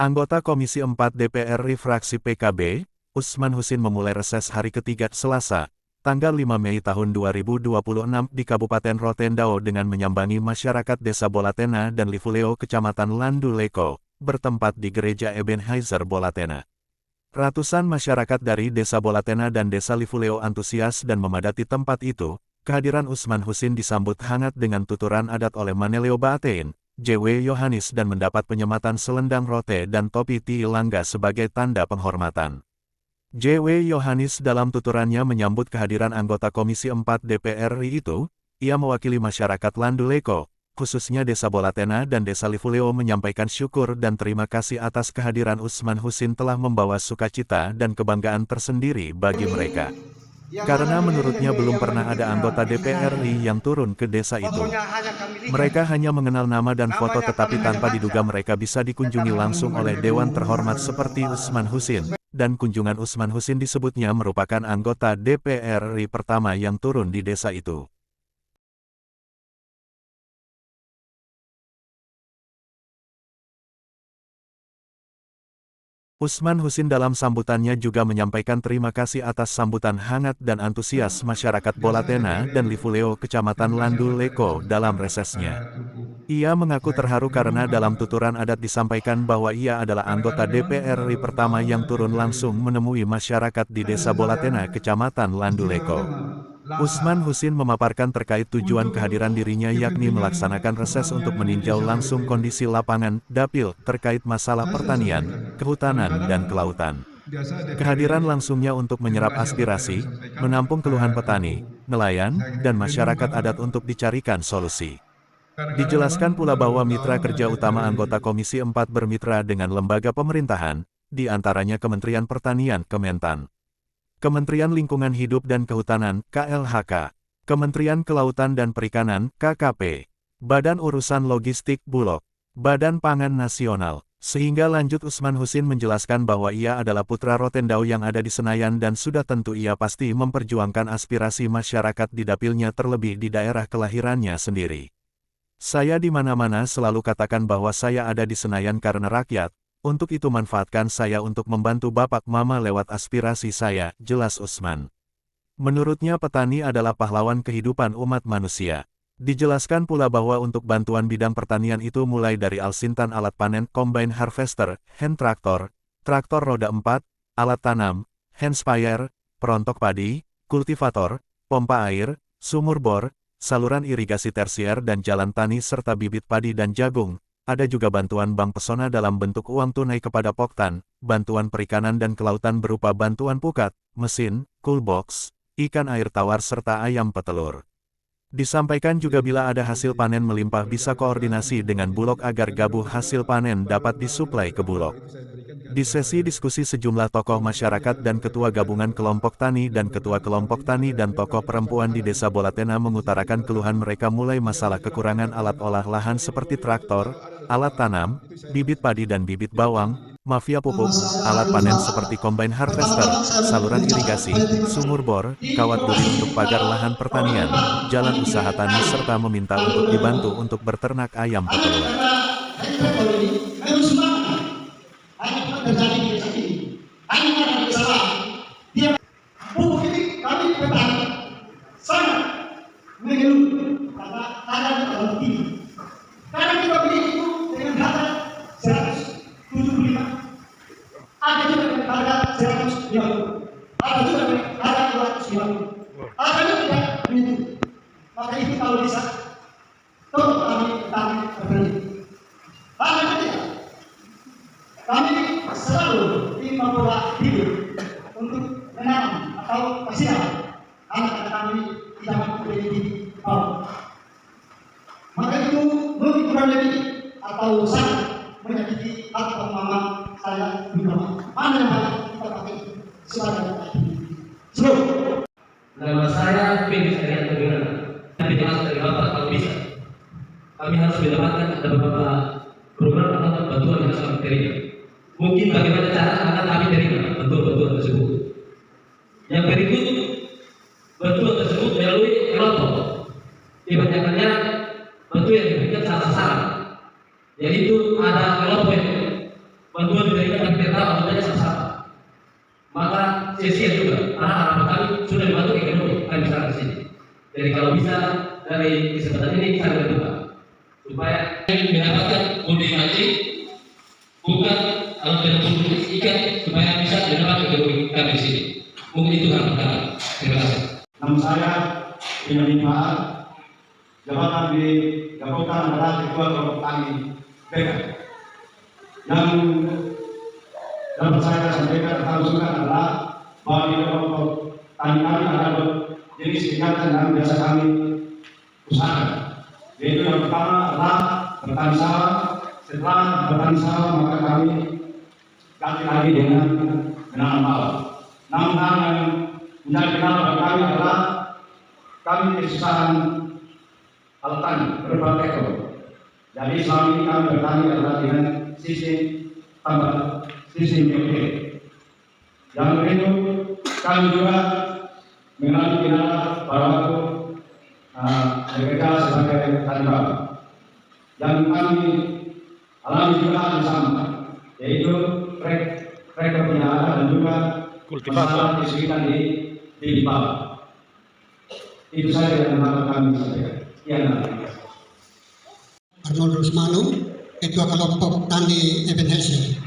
Anggota Komisi 4 DPR RI fraksi PKB, Usman Husin memulai reses hari ketiga Selasa, tanggal 5 Mei tahun 2026 di Kabupaten Rotendao dengan menyambangi masyarakat Desa Bolatena dan Livuleo Kecamatan Landu Leko, bertempat di Gereja Ebenezer Bolatena. Ratusan masyarakat dari Desa Bolatena dan Desa Livuleo antusias dan memadati tempat itu. Kehadiran Usman Husin disambut hangat dengan tuturan adat oleh Maneleo Baatein, JW Yohanis dan mendapat penyematan selendang rote dan topi Tiilangga sebagai tanda penghormatan. JW Yohanis dalam tuturannya menyambut kehadiran anggota Komisi 4 DPR RI itu, ia mewakili masyarakat Landu Leko, khususnya Desa Bolatena dan Desa Livuleo menyampaikan syukur dan terima kasih atas kehadiran Usman Husin telah membawa sukacita dan kebanggaan tersendiri bagi mereka. Karena menurutnya belum pernah ada anggota DPR RI yang turun ke desa itu. Mereka hanya mengenal nama dan foto tetapi tanpa diduga mereka bisa dikunjungi langsung oleh Dewan Terhormat seperti Usman Husin, dan kunjungan Usman Husin disebutnya merupakan anggota DPR RI pertama yang turun di desa itu. Usman Husin dalam sambutannya juga menyampaikan terima kasih atas sambutan hangat dan antusias masyarakat Bolatena dan Livuleo Kecamatan Landu Leko dalam resesnya. Ia mengaku terharu karena dalam tuturan adat disampaikan bahwa ia adalah anggota DPR RI pertama yang turun langsung menemui masyarakat di Desa Bolatena Kecamatan Landu Leko. Usman Husin memaparkan terkait tujuan kehadiran dirinya yakni melaksanakan reses untuk meninjau langsung kondisi lapangan, dapil, terkait masalah pertanian, kehutanan dan kelautan. Kehadiran langsungnya untuk menyerap aspirasi, menampung keluhan petani, nelayan, dan masyarakat adat untuk dicarikan solusi. Dijelaskan pula bahwa mitra kerja utama anggota Komisi 4 bermitra dengan lembaga pemerintahan, di antaranya Kementerian Pertanian Kementan, Kementerian Lingkungan Hidup dan Kehutanan KLHK, Kementerian Kelautan dan Perikanan KKP, Badan Urusan Logistik Bulog, Badan Pangan Nasional. Sehingga lanjut Usman Husin menjelaskan bahwa ia adalah putra Rotendao yang ada di Senayan dan sudah tentu ia pasti memperjuangkan aspirasi masyarakat di dapilnya terlebih di daerah kelahirannya sendiri. Saya di mana-mana selalu katakan bahwa saya ada di Senayan karena rakyat, untuk itu manfaatkan saya untuk membantu Bapak Mama lewat aspirasi saya, jelas Usman. Menurutnya petani adalah pahlawan kehidupan umat manusia. Dijelaskan pula bahwa untuk bantuan bidang pertanian itu mulai dari alsintan alat panen, combine harvester, hand traktor, traktor roda 4, alat tanam, hand sprayer, perontok padi, kultivator, pompa air, sumur bor, saluran irigasi tersier dan jalan tani serta bibit padi dan jagung. Ada juga bantuan Bank Pesona dalam bentuk uang tunai kepada Poktan, bantuan perikanan dan kelautan berupa bantuan pukat, mesin, coolbox, ikan air tawar serta ayam petelur. Disampaikan juga bila ada hasil panen melimpah bisa koordinasi dengan Bulog agar gabuh hasil panen dapat disuplai ke Bulog. Di sesi diskusi sejumlah tokoh masyarakat dan ketua gabungan kelompok tani dan ketua kelompok tani dan tokoh perempuan di Desa Bolatena mengutarakan keluhan mereka mulai masalah kekurangan alat olah lahan seperti traktor, alat tanam, bibit padi dan bibit bawang, mafia pupuk, alat panen seperti combine harvester, saluran irigasi, sumur bor, kawat duri untuk pagar lahan pertanian, jalan usaha tani serta meminta untuk dibantu untuk berternak ayam petelur. Maka itu kalau bisa, tolong kami berbeli. Kami selalu ingin membawa hidup untuk menanam atau kasihan anak-anak kami tidak memiliki bawah. Maka itu mungkin kurang lebih atau sangat menyakiti hati mama saya di rumah. Mana yang kita pakai sebagai sebelum. Nama saya Felix Arianto Teguran. Tapi jelas dari Bapak kalau bisa. Kami harus mendapatkan ada beberapa program atau bantuan yang harus kami terima. Mungkin bagaimana cara akan kami terima bantuan tersebut. Yang berikut, bantuan tersebut melalui kelompok. Kebanyakannya bantuan yang diberikan salah sasaran. Yaitu ada kelompok bantuan banyak sama-sama. Maka sia-sia juga, karena harapan kami sudah dibantu ekonomi kami sekarang di sini. Jadi kalau bisa dari kesempatan ini saya berdoa supaya kami mendapatkan kode haji bukan alat berburu ikan supaya bisa mendapatkan ekonomi kami di sini. Mungkin itu harapan kami. Terima kasih. Nama saya Imam Iqbal, jabatan digabungkan adalah Ketua Kelompok Tani Beka. Yang dapat saya sampaikan atau usulkan adalah bahwa di kelompok tani kami ada jenis kegiatan yang biasa kami usahakan. Yaitu yang pertama adalah bertani sawah. Setelah bertani sawah maka kami ganti lagi dengan menanam bawang. Namun hal yang menjadi kenal bagi kami adalah kami kesusahan alat tani berbagai ekor. Jadi selama ini kami bertani adalah dengan sistem tambah sistem BOT. Yang itu kami juga mengalami kendala pada waktu bekerja sebagai tani bawang. Yang kami alami juga hal yang sama, yaitu rekor penyalaan dan juga masalah kesulitan di bawah. Itu saja yang dapat kami sampaikan. Arnold Rusmano, Ketua Kelompok Tani Ebenezer.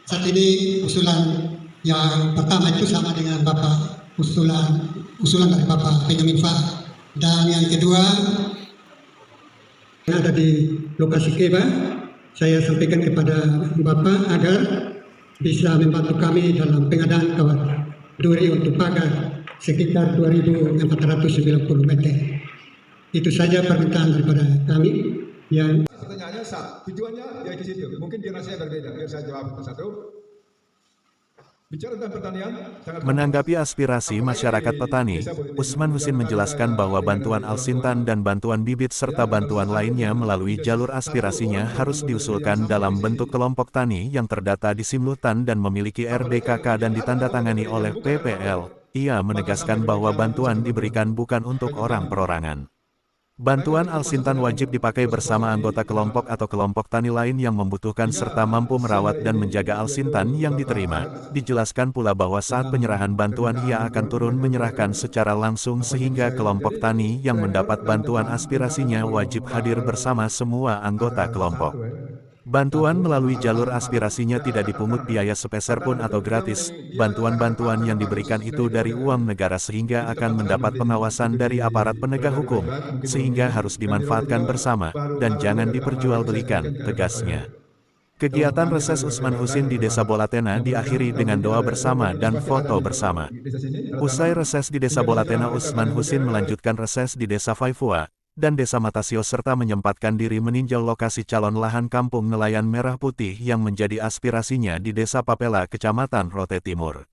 Saat ini usulan yang pertama itu sama dengan Bapak, usulan dari Bapak Benjamin Fah. Dan yang kedua, yang ada di lokasi Keba, saya sampaikan kepada Bapak agar bisa membantu kami dalam pengadaan kawat duri untuk pagar sekitar 2.490 meter. Itu saja permintaan daripada kami yang pertanyaannya tujuannya ya di situ. Mungkin dirasa berbeda. Biar saya jawab satu. Bicara tentang pertanian, Menanggapi aspirasi masyarakat petani, Usman Husin menjelaskan bahwa bantuan Alsintan dan bantuan bibit serta bantuan lainnya melalui jalur aspirasinya harus diusulkan dalam bentuk kelompok tani yang terdata di Simlutan dan memiliki RDKK dan ditandatangani oleh PPL. Ia menegaskan bahwa bantuan diberikan bukan untuk orang perorangan. Bantuan Alsintan wajib dipakai bersama anggota kelompok atau kelompok tani lain yang membutuhkan serta mampu merawat dan menjaga Alsintan yang diterima. Dijelaskan pula bahwa saat penyerahan bantuan ia akan turun menyerahkan secara langsung sehingga kelompok tani yang mendapat bantuan aspirasinya wajib hadir bersama semua anggota kelompok. Bantuan melalui jalur aspirasinya tidak dipungut biaya sepeser pun atau gratis. Bantuan-bantuan yang diberikan itu dari uang negara sehingga akan mendapat pengawasan dari aparat penegak hukum, sehingga harus dimanfaatkan bersama, dan jangan diperjualbelikan, tegasnya. Kegiatan reses Usman Husin di Desa Bolatena diakhiri dengan doa bersama dan foto bersama. Usai reses di Desa Bolatena, Usman Husin melanjutkan reses di Desa Faifua dan Desa Matasio serta menyempatkan diri meninjau lokasi calon lahan kampung nelayan merah putih yang menjadi aspirasinya di Desa Papela, Kecamatan Rote Timur.